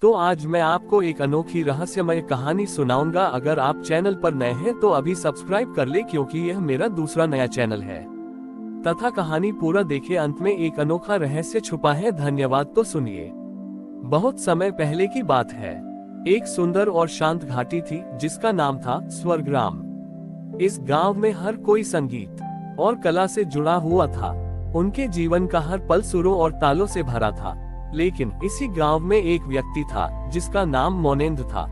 तो आज मैं आपको एक अनोखी रहस्यमय कहानी सुनाऊंगा। अगर आप चैनल पर नए हैं तो अभी सब्सक्राइब कर ले, क्योंकि यह मेरा दूसरा नया चैनल है। तथा कहानी पूरा देखे, अंत में एक अनोखा रहस्य छुपा है। धन्यवाद। तो सुनिए। बहुत समय पहले की बात है। एक सुंदर और शांत घाटी थी जिसका नाम था स्वर्ग्राम। इस गांव में हर कोई संगीत और कला से जुड़ा हुआ था। उनके जीवन का हर पल सुरों और तालों से भरा था। लेकिन इसी गांव में एक व्यक्ति था जिसका नाम मोनेंद्र था।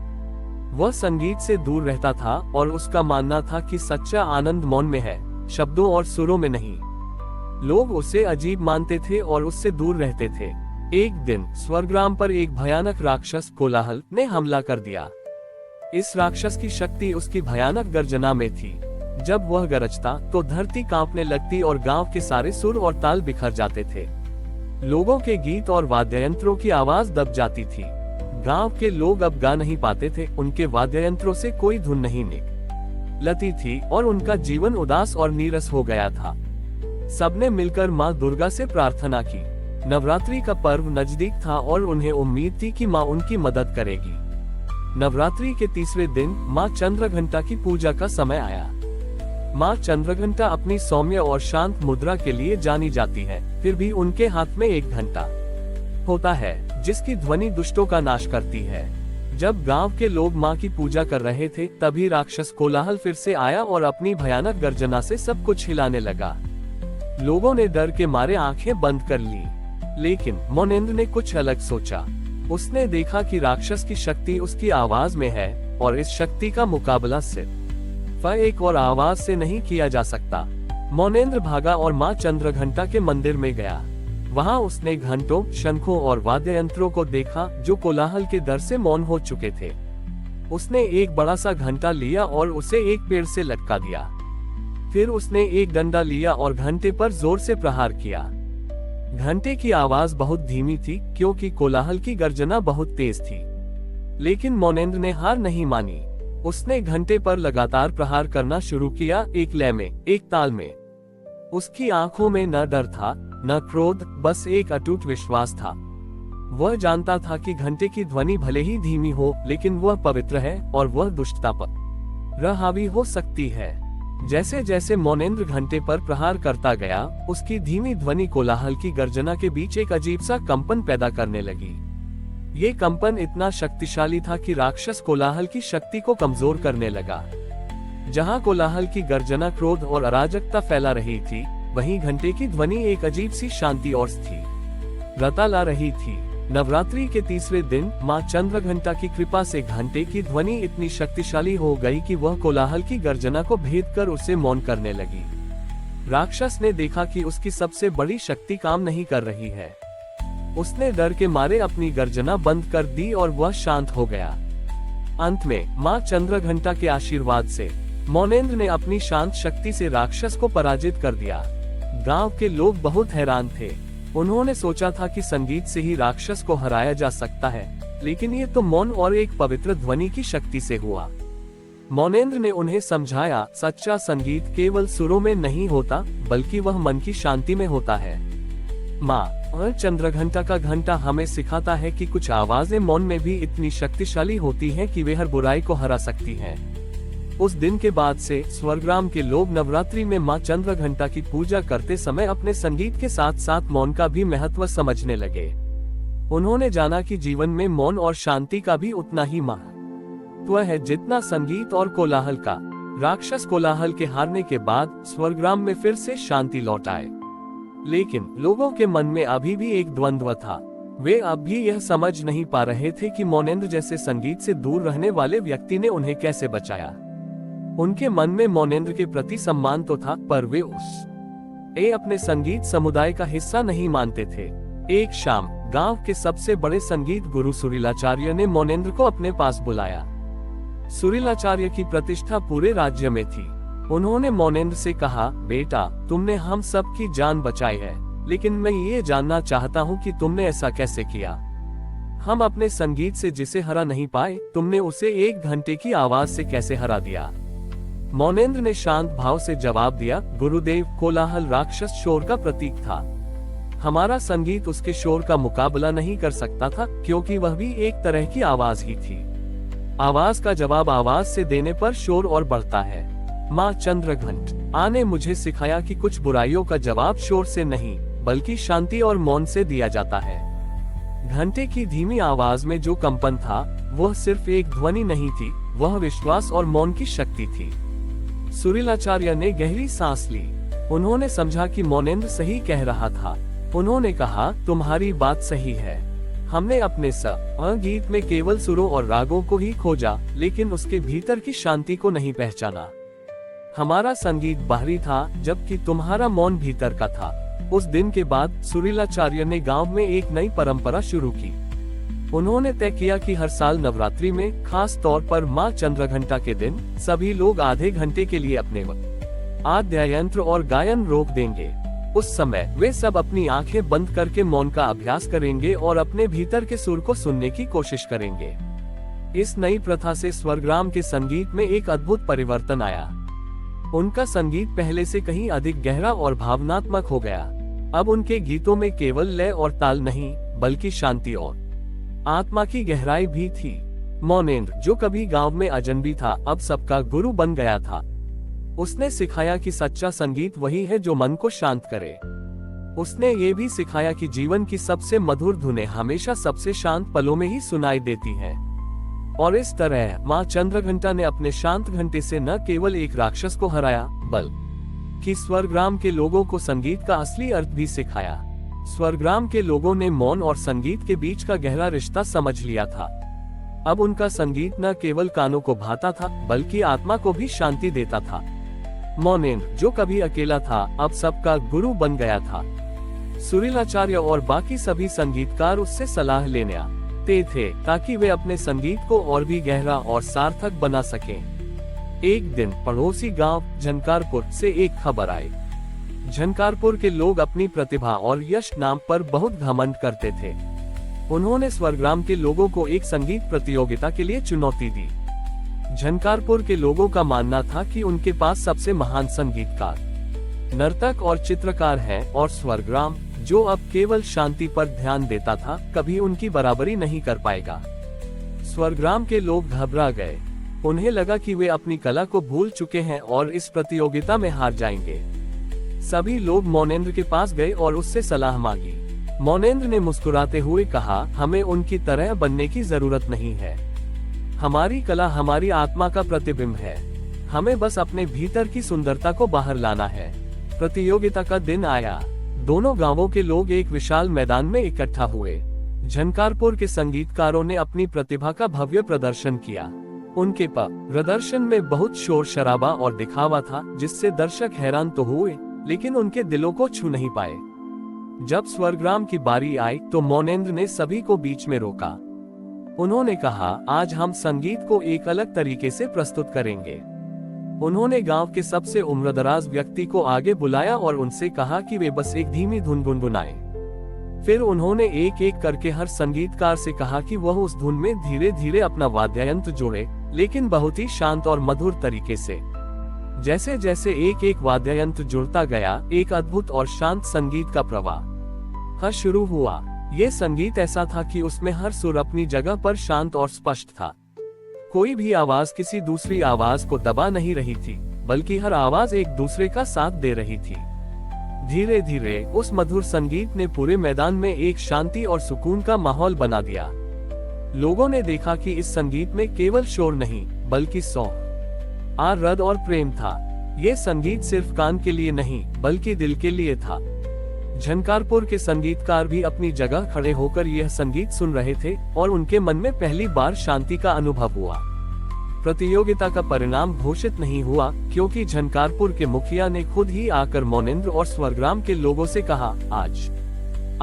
वह संगीत से दूर रहता था और उसका मानना था कि सच्चा आनंद मौन में है, शब्दों और सुरों में नहीं। लोग उसे अजीब मानते थे और उससे दूर रहते थे। एक दिन स्वर्ग्राम पर एक भयानक राक्षस कोलाहल ने हमला कर दिया। इस राक्षस की शक्ति उसकी भयानक गर्जना में थी। जब वह गरजता तो धरती कांपने लगती और गांव के सारे सुर और ताल बिखर जाते थे। लोगों के गीत और वाद्ययंत्रों की आवाज दब जाती थी। गांव के लोग अब गा नहीं पाते थे, उनके वाद्ययंत्रों से कोई धुन नहीं निकलती थी और उनका जीवन उदास और नीरस हो गया था। सबने मिलकर माँ दुर्गा से प्रार्थना की। नवरात्रि का पर्व नजदीक था और उन्हें उम्मीद थी कि माँ उनकी मदद करेगी। नवरात्रि के तीसरे दिन माँ चंद्रघंटा की पूजा का समय आया। माँ चंद्रघंटा अपनी सौम्य और शांत मुद्रा के लिए जानी जाती है। फिर भी उनके हाथ में एक घंटा होता है जिसकी ध्वनि दुष्टों का नाश करती है। जब गांव के लोग माँ की पूजा कर रहे थे, तभी राक्षस कोलाहल फिर से आया और अपनी भयानक गर्जना से सब कुछ हिलाने लगा। लोगों ने डर के मारे आंखें बंद कर ली, लेकिन मोनेंद्र ने कुछ अलग सोचा। उसने देखा कि राक्षस की शक्ति उसकी आवाज में है और इस शक्ति का मुकाबला सिर्फ एक और आवाज से नहीं किया जा सकता। मोनेंद्र भागा और माँ चंद्रघंटा के मंदिर में गया। वहाँ उसने घंटों, शंखों और वाद्य यंत्रों को देखा जो कोलाहल के डर से मौन हो चुके थे। उसने एक बड़ा सा घंटा लिया और उसे एक पेड़ से लटका दिया। फिर उसने एक डंडा लिया और घंटे पर जोर से प्रहार किया। घंटे की आवाज बहुत धीमी थी क्योंकि कोलाहल की गर्जना बहुत तेज थी। लेकिन मोनेंद्र ने हार नहीं मानी। उसने घंटे पर लगातार प्रहार करना शुरू किया, एक लय में, एक ताल में। उसकी आंखों में न डर था न क्रोध, बस एक अटूट विश्वास था। वह जानता था कि घंटे की ध्वनि भले ही धीमी हो, लेकिन वह पवित्र है और वह दुष्टता पर हावी हो सकती है। जैसे जैसे मोनेंद्र घंटे पर प्रहार करता गया, उसकी धीमी ध्वनि कोलाहल की गर्जना के बीच एक अजीब सा कंपन पैदा करने लगी। ये कंपन इतना शक्तिशाली था कि राक्षस कोलाहल की शक्ति को कमजोर करने लगा। जहां कोलाहल की गर्जना क्रोध और अराजकता फैला रही थी, वहीं घंटे की ध्वनि एक अजीब सी शांति और स्थिरता ला रही थी। नवरात्रि के तीसरे दिन माँ चंद्रघंटा की कृपा से घंटे की ध्वनि इतनी शक्तिशाली हो गई कि वह कोलाहल की गर्जना को भेद कर उसे मौन करने लगी। राक्षस ने देखा कि उसकी सबसे बड़ी शक्ति काम नहीं कर रही है। उसने डर के मारे अपनी गर्जना बंद कर दी और वह शांत हो गया। अंत में माँ चंद्रघंटा के आशीर्वाद से मोनेंद्र ने अपनी शांत शक्ति से राक्षस को पराजित कर दिया। गांव के लोग बहुत हैरान थे। उन्होंने सोचा था कि संगीत से ही राक्षस को हराया जा सकता है, लेकिन ये तो मौन और एक पवित्र ध्वनि की शक्ति से हुआ। मोनेंद्र ने उन्हें समझाया, सच्चा संगीत केवल सुरों में नहीं होता, बल्कि वह मन की शांति में होता है। माँ और चंद्रघंटा का घंटा हमें सिखाता है कि कुछ आवाजें मौन में भी इतनी शक्तिशाली होती हैं कि वे हर बुराई को हरा सकती हैं। उस दिन के बाद से स्वर्ग्राम के लोग नवरात्रि में माँ चंद्रघंटा की पूजा करते समय अपने संगीत के साथ साथ मौन का भी महत्व समझने लगे। उन्होंने जाना कि जीवन में मौन और शांति का भी उतना ही महत्व है जितना संगीत और कोलाहल का। राक्षस कोलाहल के हारने के बाद स्वर्ग्राम में फिर से शांति लौट आए, लेकिन लोगों के मन में अभी भी एक द्वंद्व था। वे अब भी यह समझ नहीं पा रहे थे कि मोनेंद्र जैसे संगीत से दूर रहने वाले व्यक्ति ने उन्हें कैसे बचाया। उनके मन में मोनेंद्र के प्रति सम्मान तो था, पर वे अपने संगीत समुदाय का हिस्सा नहीं मानते थे। एक शाम गांव के सबसे बड़े संगीत गुरु सुरीलाचार्य ने मोनेंद्र को अपने पास बुलाया। सुरीलाचार्य की प्रतिष्ठा पूरे राज्य में थी। उन्होंने मोनेंद्र से कहा, बेटा, तुमने हम सब की जान बचाई है, लेकिन मैं ये जानना चाहता हूँ कि तुमने ऐसा कैसे किया। हम अपने संगीत से जिसे हरा नहीं पाए, तुमने उसे एक घंटे की आवाज से कैसे हरा दिया। मोनेंद्र ने शांत भाव से जवाब दिया, गुरुदेव, कोलाहल राक्षस शोर का प्रतीक था। हमारा संगीत उसके शोर का मुकाबला नहीं कर सकता था, क्योंकि वह भी एक तरह की आवाज ही थी। आवाज का जवाब आवाज से देने पर शोर और बढ़ता है। माँ चंद्रघंट ने मुझे सिखाया कि कुछ बुराइयों का जवाब शोर से नहीं, बल्कि शांति और मौन से दिया जाता है। घंटे की धीमी आवाज में जो कंपन था, वह सिर्फ एक ध्वनि नहीं थी, वह विश्वास और मौन की शक्ति थी। सुरीलाचार्य ने गहरी सांस ली। उन्होंने समझा कि मौनेंद्र सही कह रहा था। उन्होंने कहा, तुम्हारी बात सही है। हमने अपने गीत में केवल सुरों और रागों को ही खोजा, लेकिन उसके भीतर की शांति को नहीं पहचाना। हमारा संगीत बाहरी था, जबकि तुम्हारा मौन भीतर का था। उस दिन के बाद सुरीलाचार्य ने गांव में एक नई परंपरा शुरू की। उन्होंने तय किया कि हर साल नवरात्रि में, खास तौर पर माँ चंद्रघंटा के दिन, सभी लोग आधे घंटे के लिए अपने वाद्ययंत्र और गायन रोक देंगे। उस समय वे सब अपनी आंखें बंद करके मौन का अभ्यास करेंगे और अपने भीतर के सुर को सुनने की कोशिश करेंगे। इस नई प्रथा से स्वरग्राम के संगीत में एक अद्भुत परिवर्तन आया। उनका संगीत पहले से कहीं अधिक गहरा और भावनात्मक हो गया। अब उनके गीतों में केवल लय और ताल नहीं, बल्कि शांति और आत्मा की गहराई भी थी। मौनेंद्र, जो कभी गांव में अजनबी था, अब सबका गुरु बन गया था। उसने सिखाया कि सच्चा संगीत वही है जो मन को शांत करे। उसने ये भी सिखाया कि जीवन की सबसे मधुर धुनें हमेशा सबसे शांत पलों में ही सुनाई देती हैं। और इस तरह माँ चंद्रघंटा ने अपने शांत घंटे से न केवल एक राक्षस को हराया, बल्कि स्वरग्राम के लोगों को संगीत का असली अर्थ भी सिखाया। स्वरग्राम के लोगों ने मौन और संगीत के बीच का गहरा रिश्ता समझ लिया था। अब उनका संगीत न केवल कानों को भाता था, बल्कि आत्मा को भी शांति देता था। मौनेंद्र, जो कभी अकेला था, अब सबका गुरु बन गया था। सुरीलाचार्य और बाकी सभी संगीतकार उससे सलाह लेने आते थे, ताकि वे अपने संगीत को और भी गहरा और सार्थक बना सकें। एक दिन पड़ोसी गांव झंकारपुर से एक खबर आई। झंकारपुर के लोग अपनी प्रतिभा और यश नाम पर बहुत घमंड करते थे। उन्होंने स्वरग्राम के लोगों को एक संगीत प्रतियोगिता के लिए चुनौती दी। झंकारपुर के लोगों का मानना था कि उनके पास सबसे महान संगीतकार, नर्तक और चित्रकार हैं, और स्वरग्राम, जो अब केवल शांति पर ध्यान देता था, कभी उनकी बराबरी नहीं कर पाएगा। स्वरग्राम के लोग घबरा गए। उन्हें लगा कि वे अपनी कला को भूल चुके हैं और इस प्रतियोगिता में हार जाएंगे। सभी लोग मौनेंद्र के पास गए और उससे सलाह मांगी। मौनेंद्र ने मुस्कुराते हुए कहा, हमें उनकी तरह बनने की जरूरत नहीं है। हमारी कला हमारी आत्मा का प्रतिबिंब है। हमें बस अपने भीतर की सुंदरता को बाहर लाना है। प्रतियोगिता का दिन आया। दोनों गांवों के लोग एक विशाल मैदान में इकट्ठा हुए। झंकारपुर के संगीतकारों ने अपनी प्रतिभा का भव्य प्रदर्शन किया। उनके प्रदर्शन में बहुत शोर शराबा और दिखावा था, जिससे दर्शक हैरान तो हुए, लेकिन उनके दिलों को छू नहीं पाए। जब स्वरग्राम की बारी आई, तो मौनेंद्र ने सभी को बीच में रोका। उन्होंने कहा, आज हम संगीत को एक अलग तरीके से प्रस्तुत करेंगे। उन्होंने गांव के सबसे उम्रदराज व्यक्ति को आगे बुलाया और उनसे कहा कि वे बस एक धीमी धुन गुनगुनाएं। फिर उन्होंने एक एक करके हर संगीतकार से कहा कि वह उस धुन में धीरे धीरे अपना वाद्ययंत्र जोड़े, लेकिन बहुत ही शांत और मधुर तरीके से। जैसे जैसे एक एक वाद्ययंत्र जुड़ता गया, एक अद्भुत और शांत संगीत का प्रवाह शुरू हुआ। ये संगीत ऐसा था कि उसमें हर सुर अपनी जगह पर शांत और स्पष्ट था। कोई भी आवाज किसी दूसरी आवाज को दबा नहीं रही थी, बल्कि हर आवाज एक दूसरे का साथ दे रही थी। धीरे धीरे उस मधुर संगीत ने पूरे मैदान में एक शांति और सुकून का माहौल बना दिया। लोगों ने देखा कि इस संगीत में केवल शोर नहीं, बल्कि रद और प्रेम था। ये संगीत सिर्फ कान के लिए नहीं, बल्कि दिल के लिए था। झंकारपुर के संगीतकार भी अपनी जगह खड़े होकर यह संगीत सुन रहे थे, और उनके मन में पहली बार शांति का अनुभव हुआ। प्रतियोगिता का परिणाम घोषित नहीं हुआ, क्योंकि झंकारपुर के मुखिया ने खुद ही आकर मौनेंद्र और स्वरग्राम के लोगों से कहा, आज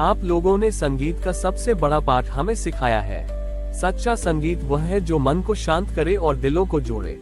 आप लोगों ने संगीत का सबसे बड़ा पाठ हमें सिखाया है। सच्चा संगीत वह है जो मन को शांत करे और दिलों को जोड़े।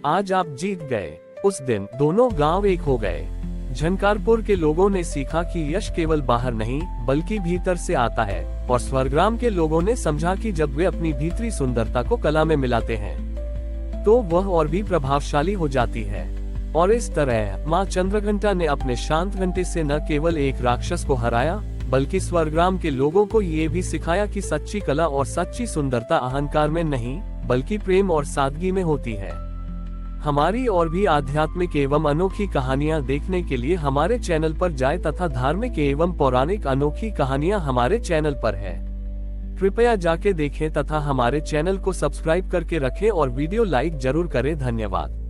आज आप जीत गए। उस दिन दोनों गांव एक हो गए। झंकारपुर के लोगों ने सीखा कि यश केवल बाहर नहीं, बल्कि भीतर से आता है, और स्वरग्राम के लोगों ने समझा कि जब वे अपनी भीतरी सुंदरता को कला में मिलाते हैं, तो वह और भी प्रभावशाली हो जाती है। और इस तरह माँ चंद्रघंटा ने अपने शांत घंटे से न केवल एक राक्षस को हराया, बल्कि स्वर्ग्राम के लोगों को ये भी सिखाया कि सच्ची कला और सच्ची सुंदरता अहंकार में नहीं, बल्कि प्रेम और सादगी में होती है। हमारी और भी आध्यात्मिक एवं अनोखी कहानियां देखने के लिए हमारे चैनल पर जाएं तथा धार्मिक एवं पौराणिक अनोखी कहानियां हमारे चैनल पर है। कृपया जाके देखें तथा हमारे चैनल को सब्सक्राइब करके रखें और वीडियो लाइक जरूर करें। धन्यवाद।